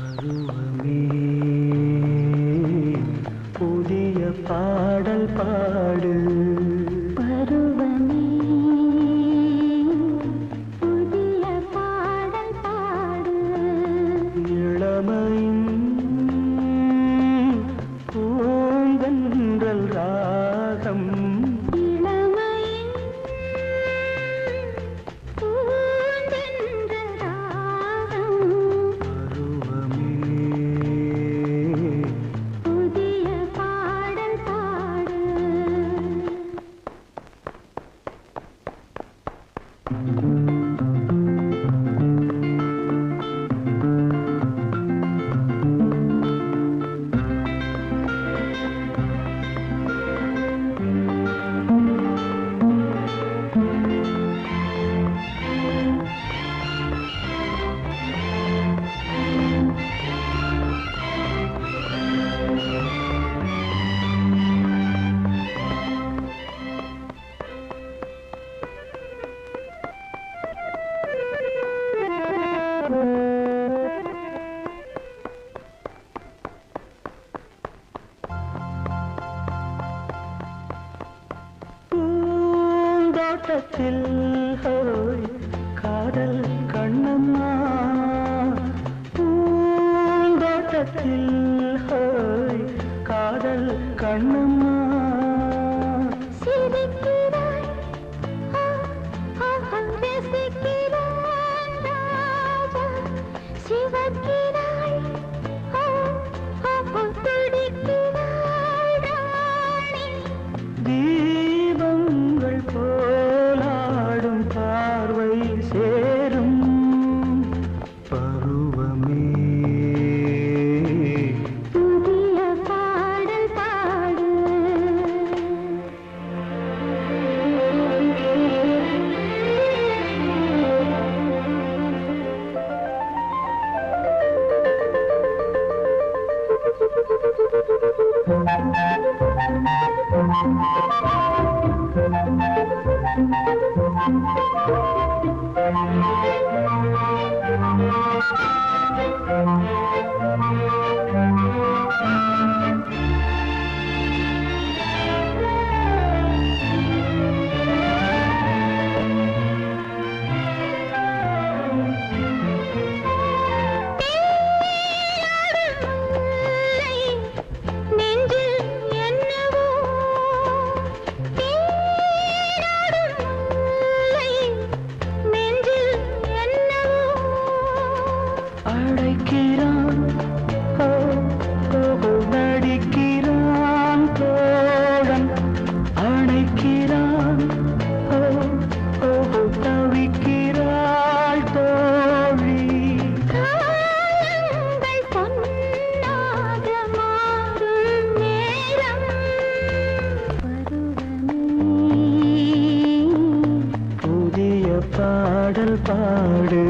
பருவமே புதிய பாடல் பாடு. பருவமே புதிய பாடல் பாடு. இளமையின் பூங்கன்றல் ராகம். இளமையின் பூந்தென்றல் ராகம். பருவமே புதிய பாடல் பாடு. பூந்தோட்டத்தில் ஹோய் காதல் கண்ணம்மா. பூந்தோட்டத்தில் ஹோய் காதல் கண்ணம்மா. சிரிக்கிறாய் ரசிக்கிறான் ராஜா. சிவக்கிறாய் துடிக்கிறாய் ராணி. தீபங்கள் போலாடும் பார்வை சேரும். பருவமே புதிய பாடல் பாடு. நெஞ்சில் என்னவோ தேடாடும் முல்லை. நெஞ்சில் என்னவோ அழைக்கிறான் ஓ, ஓ, நடிக்கிறான் தோழன். அழைக்கிறான் ஓ, ஓ, தவிக்கிறாள் தோழி. காலங்கள் பொன்னாக மாறும் நேரம். பருவமே புதிய பாடல் பாடு.